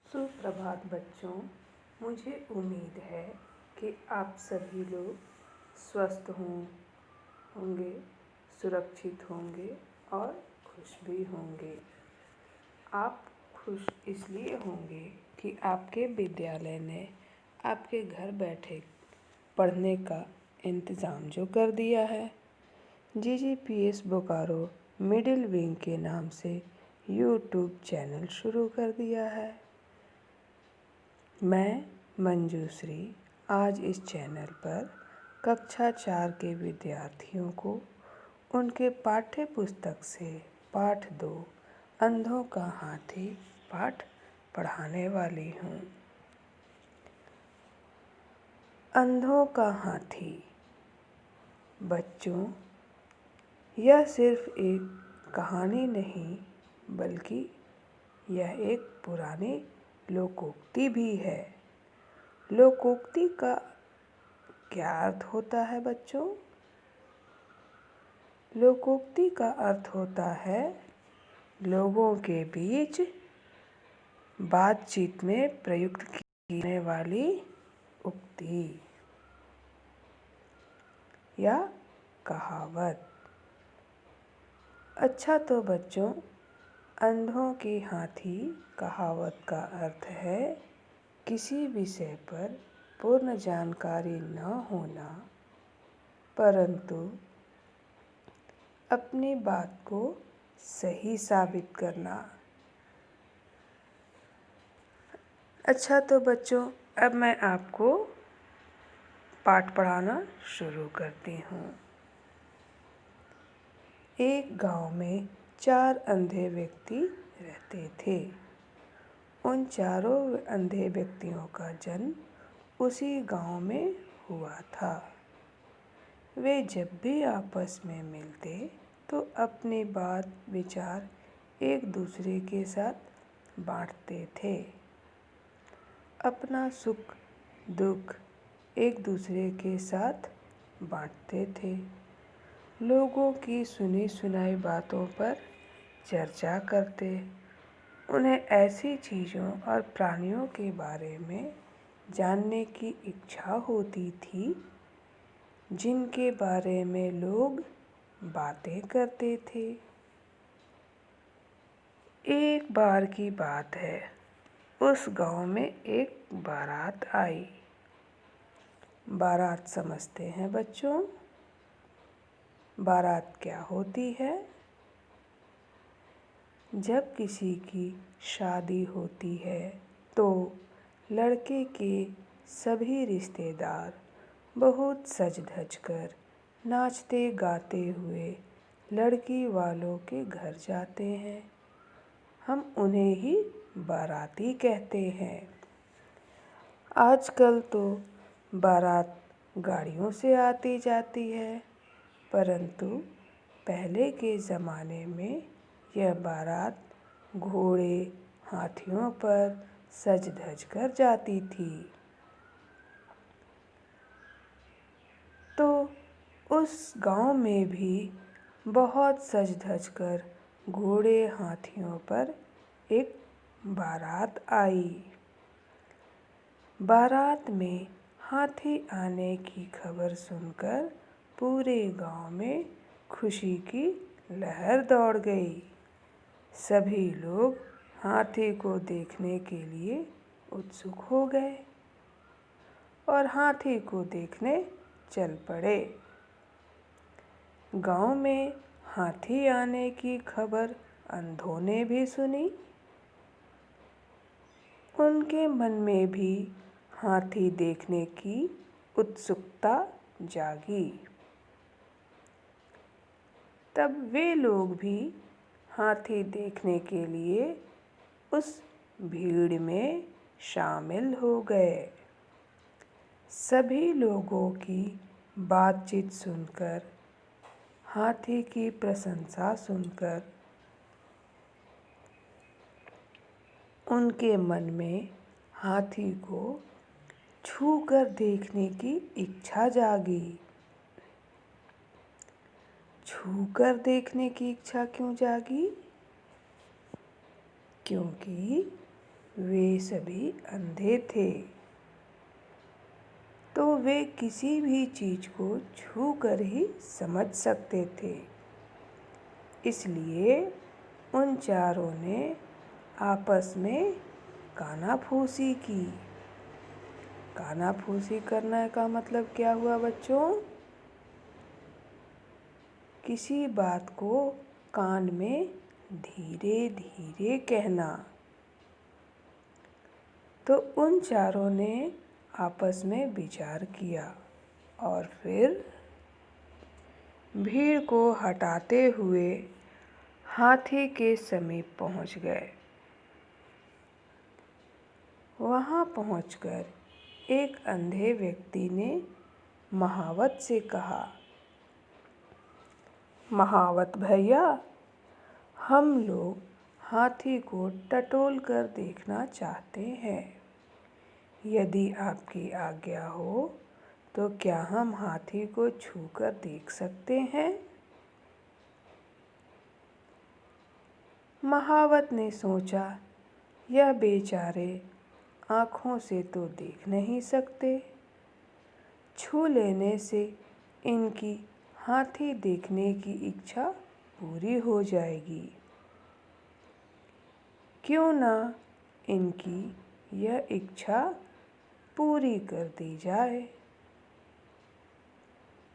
सुप्रभात बच्चों। मुझे उम्मीद है कि आप सभी लोग स्वस्थ होंगे, सुरक्षित होंगे और खुश भी होंगे। आप खुश इसलिए होंगे कि आपके विद्यालय ने आपके घर बैठे पढ़ने का इंतज़ाम जो कर दिया है। जीजीपीएस बोकारो मिडिल विंग के नाम से यूट्यूब चैनल शुरू कर दिया है। मैं मंजूश्री आज इस चैनल पर कक्षा 4 के विद्यार्थियों को उनके पाठ्य पुस्तक से पाठ 2 अंधों का हाथी पाठ पढ़ाने वाली हूँ। अंधों का हाथी। बच्चों, यह सिर्फ एक कहानी नहीं बल्कि यह एक पुरानी लोकोक्ति भी है। लोकोक्ति का क्या अर्थ होता है बच्चों? लोकोक्ति का अर्थ होता है लोगों के बीच बातचीत में प्रयुक्त की जाने वाली उक्ति या कहावत। अच्छा तो बच्चों, अंधों के हाथी कहावत का अर्थ है किसी विषय पर पूर्ण जानकारी न होना परंतु अपनी बात को सही साबित करना। अच्छा तो बच्चों, अब मैं आपको पाठ पढ़ाना शुरू करती हूँ। एक गांव में 4 अंधे व्यक्ति रहते थे। उन चारों अंधे व्यक्तियों का जन्म उसी गांव में हुआ था। वे जब भी आपस में मिलते तो अपनी बात विचार एक दूसरे के साथ बांटते थे। अपना सुख दुख एक दूसरे के साथ बांटते थे। लोगों की सुनी सुनाई बातों पर चर्चा करते। उन्हें ऐसी चीज़ों और प्राणियों के बारे में जानने की इच्छा होती थी जिनके बारे में लोग बातें करते थे। एक बार की बात है, उस गांव में एक बारात आई। बारात समझते हैं बच्चों? बारात क्या होती है? जब किसी की शादी होती है तो लड़के के सभी रिश्तेदार बहुत सज धज कर नाचते गाते हुए लड़की वालों के घर जाते हैं। हम उन्हें ही बाराती कहते हैं। आजकल तो बारात गाड़ियों से आती जाती है परंतु पहले के ज़माने में यह बारात घोड़े हाथियों पर सज धज कर जाती थी। तो उस गांव में भी बहुत सज धज कर घोड़े हाथियों पर एक बारात आई। बारात में हाथी आने की खबर सुनकर पूरे गांव में खुशी की लहर दौड़ गई। सभी लोग हाथी को देखने के लिए उत्सुक हो गए और हाथी को देखने चल पड़े। गांव में हाथी आने की खबर अंधों ने भी सुनी। उनके मन में भी हाथी देखने की उत्सुकता जागी। तब वे लोग भी हाथी देखने के लिए उस भीड़ में शामिल हो गए। सभी लोगों की बातचीत सुनकर, हाथी की प्रशंसा सुनकर उनके मन में हाथी को छू कर देखने की इच्छा जागी। छू कर देखने की इच्छा क्यों जागी? क्योंकि वे सभी अंधे थे, तो वे किसी भी चीज़ को छू कर ही समझ सकते थे। इसलिए उन चारों ने आपस में कानाफूसी की। कानाफूसी करने का मतलब क्या हुआ बच्चों? किसी बात को कान में धीरे धीरे कहना। तो उन चारों ने आपस में विचार किया और फिर भीड़ को हटाते हुए हाथी के समीप पहुंच गए। वहां पहुंचकर एक अंधे व्यक्ति ने महावत से कहा, महावत भैया, हम लोग हाथी को टटोल कर देखना चाहते हैं। यदि आपकी आज्ञा हो तो क्या हम हाथी को छूकर देख सकते हैं? महावत ने सोचा, यह बेचारे आँखों से तो देख नहीं सकते, छू लेने से इनकी हाथी देखने की इच्छा पूरी हो जाएगी। क्यों ना इनकी यह इच्छा पूरी कर दी जाए।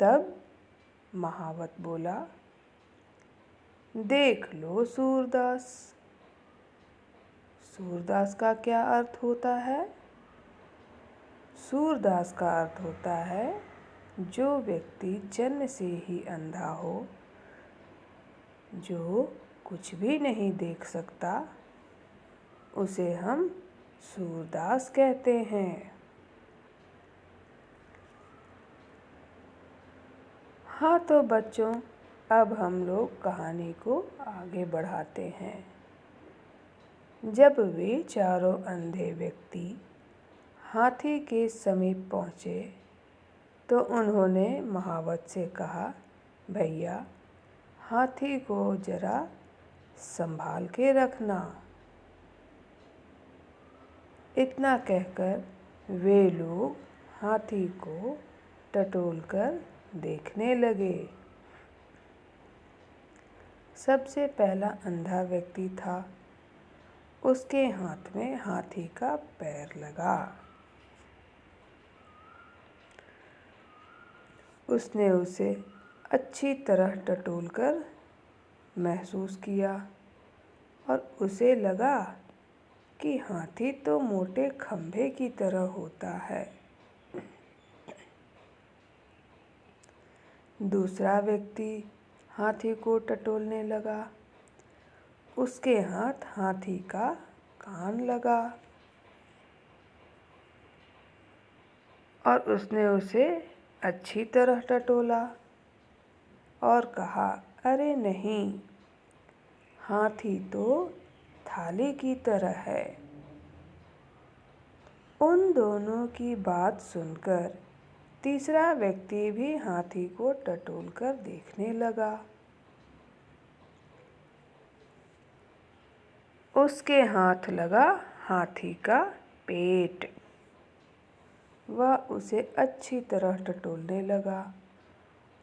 तब महावत बोला, देख लो सूरदास। सूरदास का क्या अर्थ होता है? सूरदास का अर्थ होता है जो व्यक्ति जन्म से ही अंधा हो, जो कुछ भी नहीं देख सकता, उसे हम सूरदास कहते हैं। हाँ तो बच्चों, अब हम लोग कहानी को आगे बढ़ाते हैं। जब वे चारों अंधे व्यक्ति हाथी के समीप पहुँचे तो उन्होंने महावत से कहा, भैया, हाथी को जरा संभाल के रखना। इतना कहकर वे लोग हाथी को टटोलकर देखने लगे। सबसे पहला अंधा व्यक्ति था, उसके हाथ में हाथी का पैर लगा। उसने उसे अच्छी तरह टटोलकर महसूस किया और उसे लगा कि हाथी तो मोटे खंभे की तरह होता है। दूसरा व्यक्ति हाथी को टटोलने लगा। उसके हाथ हाथी का कान लगा और उसने उसे अच्छी तरह टटोला और कहा, अरे नहीं, हाथी तो थाली की तरह है। उन दोनों की बात सुनकर तीसरा व्यक्ति भी हाथी को टटोलकर देखने लगा। उसके हाथ लगा हाथी का पेट। वह उसे अच्छी तरह टटोलने लगा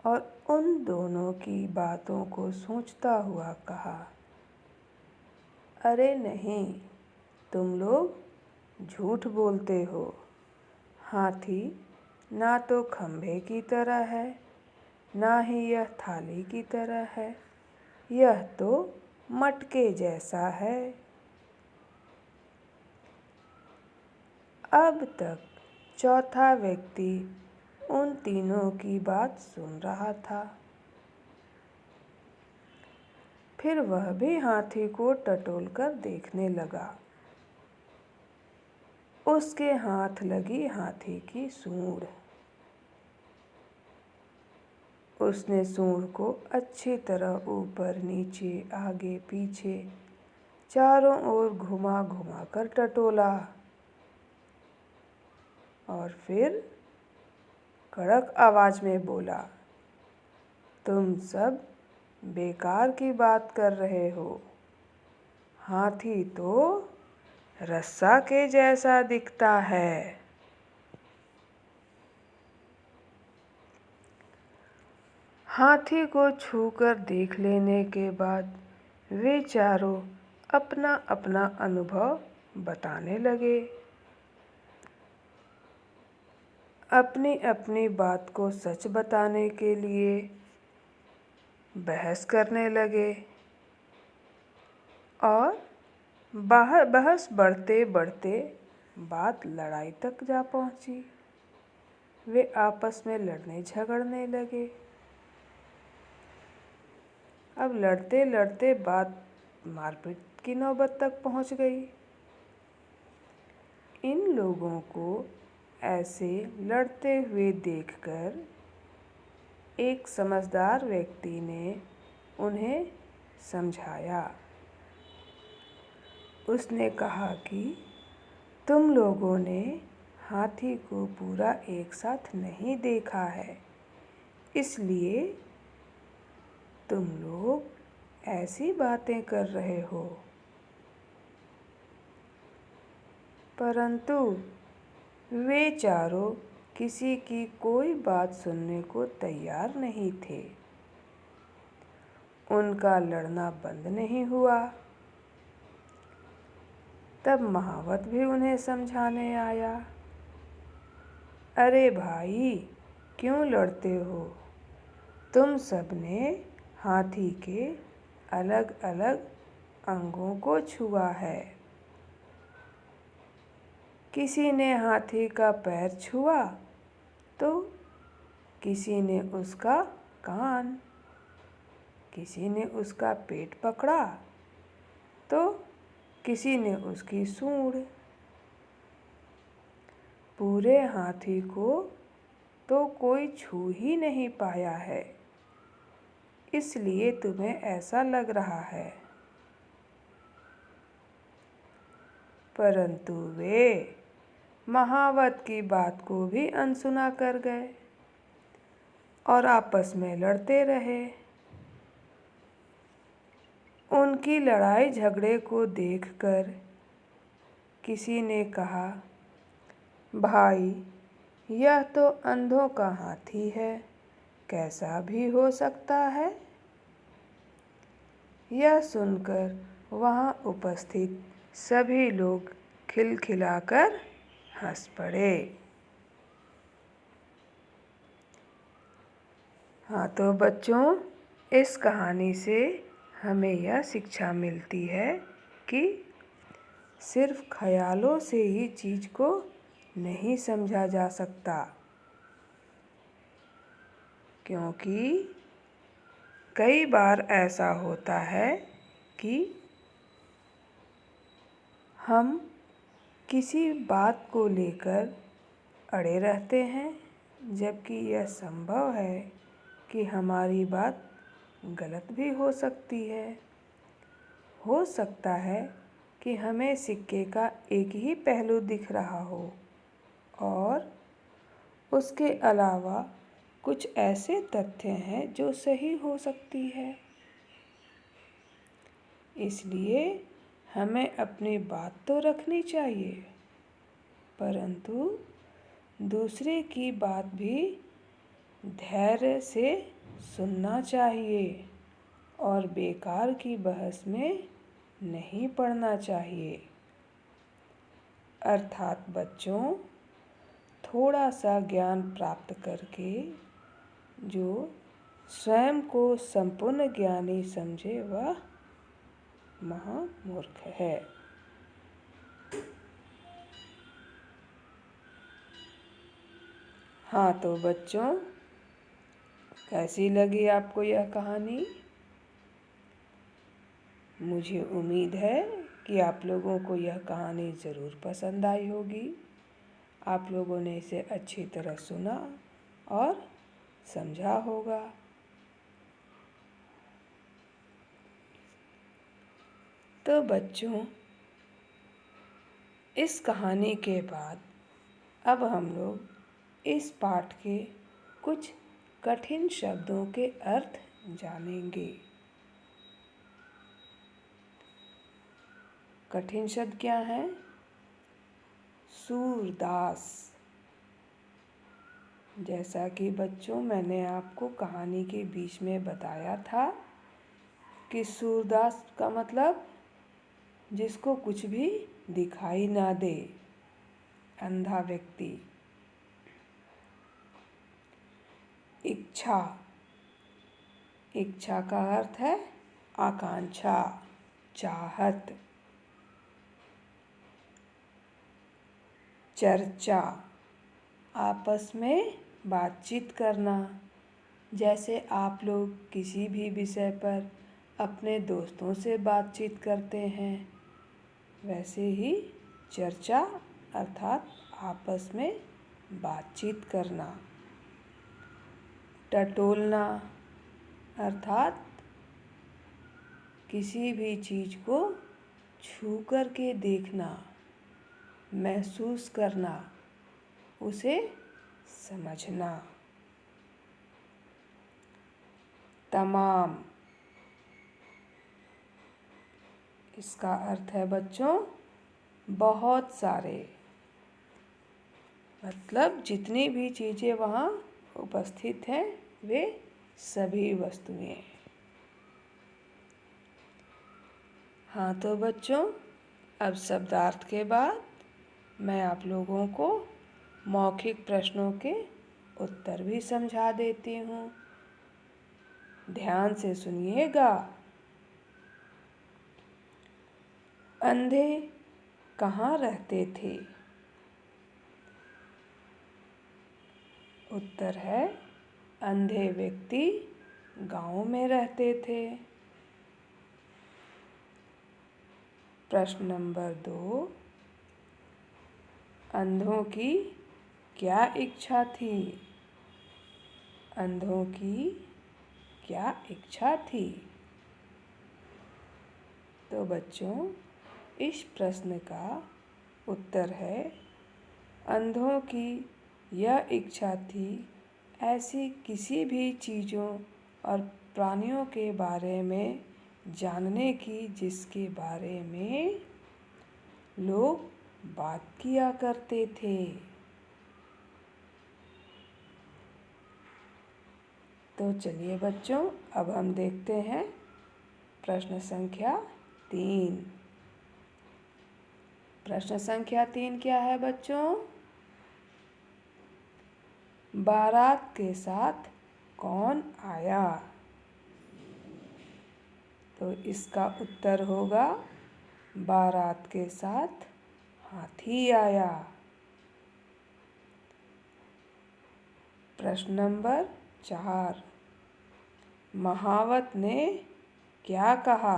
और उन दोनों की बातों को सोचता हुआ कहा, अरे नहीं, तुम लोग झूठ बोलते हो। हाथी ना तो खंभे की तरह है, ना ही यह थाली की तरह है, यह तो मटके जैसा है। अब तक चौथा व्यक्ति उन तीनों की बात सुन रहा था। फिर वह भी हाथी को टटोलकर देखने लगा। उसके हाथ लगी हाथी की सूंड। उसने सूंड को अच्छी तरह ऊपर नीचे आगे पीछे चारों ओर घुमा घुमा कर टटोला और फिर कड़क आवाज में बोला, तुम सब बेकार की बात कर रहे हो। हाथी तो रस्सा के जैसा दिखता है। हाथी को छूकर देख लेने के बाद वे चारों अपना अपना अनुभव बताने लगे। अपनी अपनी बात को सच बताने के लिए बहस करने लगे और बहस बढ़ते बढ़ते बात लड़ाई तक जा पहुंची। वे आपस में लड़ने झगड़ने लगे। अब लड़ते लड़ते बात मारपीट की नौबत तक पहुंच गई। इन लोगों को ऐसे लड़ते हुए देखकर एक समझदार व्यक्ति ने उन्हें समझाया। उसने कहा कि तुम लोगों ने हाथी को पूरा एक साथ नहीं देखा है, इसलिए तुम लोग ऐसी बातें कर रहे हो। परंतु वे चारों किसी की कोई बात सुनने को तैयार नहीं थे। उनका लड़ना बंद नहीं हुआ। तब महावत भी उन्हें समझाने आया। अरे भाई, क्यों लड़ते हो? तुम सबने हाथी के अलग अलग अंगों को छुआ है। किसी ने हाथी का पैर छुआ तो किसी ने उसका कान, किसी ने उसका पेट पकड़ा तो किसी ने उसकी सूंड। पूरे हाथी को तो कोई छू ही नहीं पाया है, इसलिए तुम्हें ऐसा लग रहा है। परंतु वे महावत की बात को भी अनसुना कर गए और आपस में लड़ते रहे। उनकी लड़ाई झगड़े को देखकर किसी ने कहा, भाई, यह तो अंधों का हाथी है, कैसा भी हो सकता है। यह सुनकर वहाँ उपस्थित सभी लोग खिलखिलाकर हंस पड़े। हाँ तो बच्चों, इस कहानी से हमें यह शिक्षा मिलती है कि सिर्फ ख्यालों से ही चीज़ को नहीं समझा जा सकता, क्योंकि कई बार ऐसा होता है कि हम किसी बात को लेकर अड़े रहते हैं, जबकि यह संभव है कि हमारी बात गलत भी हो सकती है। हो सकता है कि हमें सिक्के का एक ही पहलू दिख रहा हो और उसके अलावा कुछ ऐसे तथ्य हैं जो सही हो सकती है। इसलिए हमें अपनी बात तो रखनी चाहिए, परंतु दूसरे की बात भी धैर्य से सुनना चाहिए और बेकार की बहस में नहीं पड़ना चाहिए। अर्थात बच्चों, थोड़ा सा ज्ञान प्राप्त करके जो स्वयं को संपूर्ण ज्ञानी समझे वह महामूर्ख है। हाँ तो बच्चों, कैसी लगी आपको यह कहानी? मुझे उम्मीद है कि आप लोगों को यह कहानी ज़रूर पसंद आई होगी। आप लोगों ने इसे अच्छी तरह सुना और समझा होगा। तो बच्चों, इस कहानी के बाद अब हम लोग इस पाठ के कुछ कठिन शब्दों के अर्थ जानेंगे। कठिन शब्द क्या हैं? सूरदास। जैसा कि बच्चों मैंने आपको कहानी के बीच में बताया था कि सूरदास का मतलब जिसको कुछ भी दिखाई ना दे, अंधा व्यक्ति। इच्छा, इच्छा का अर्थ है आकांक्षा, चाहत। चर्चा, आपस में बातचीत करना। जैसे आप लोग किसी भी विषय पर अपने दोस्तों से बातचीत करते हैं, वैसे ही चर्चा अर्थात आपस में बातचीत करना। टटोलना अर्थात किसी भी चीज़ को छू कर के देखना, महसूस करना, उसे समझना। तमाम, इसका अर्थ है बच्चों बहुत सारे, मतलब जितनी भी चीज़ें वहाँ उपस्थित हैं वे सभी वस्तुएं। हाँ तो बच्चों, अब शब्दार्थ के बाद मैं आप लोगों को मौखिक प्रश्नों के उत्तर भी समझा देती हूँ। ध्यान से सुनिएगा। अंधे कहाँ रहते थे? उत्तर है अंधे व्यक्ति गांव में रहते थे। प्रश्न नंबर 2, अंधों की क्या इच्छा थी? अंधों की क्या इच्छा थी? तो बच्चों इस प्रश्न का उत्तर है अंधों की यह इच्छा थी ऐसी किसी भी चीज़ों और प्राणियों के बारे में जानने की जिसके बारे में लोग बात किया करते थे। तो चलिए बच्चों, अब हम देखते हैं प्रश्न संख्या 3। प्रश्न संख्या 3 क्या है बच्चों? बारात के साथ कौन आया? तो इसका उत्तर होगा बारात के साथ हाथी आया। प्रश्न नंबर 4, महावत ने क्या कहा?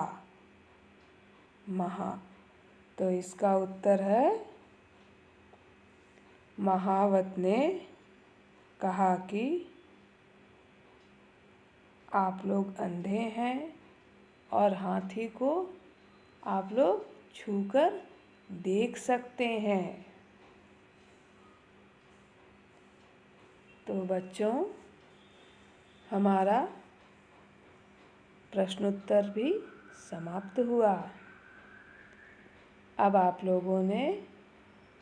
तो इसका उत्तर है महावत ने कहा कि आप लोग अंधे हैं और हाथी को आप लोग छूकर देख सकते हैं। तो बच्चों हमारा प्रश्नोत्तर भी समाप्त हुआ। अब आप लोगों ने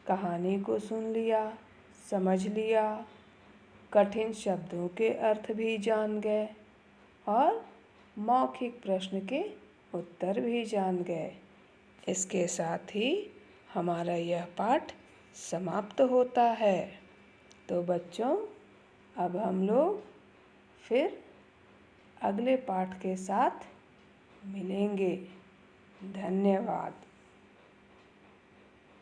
कहानी को सुन लिया, समझ लिया, कठिन शब्दों के अर्थ भी जान गए और मौखिक प्रश्न के उत्तर भी जान गए। इसके साथ ही हमारा यह पाठ समाप्त होता है। तो बच्चों अब हम लोग फिर अगले पाठ के साथ मिलेंगे। धन्यवाद।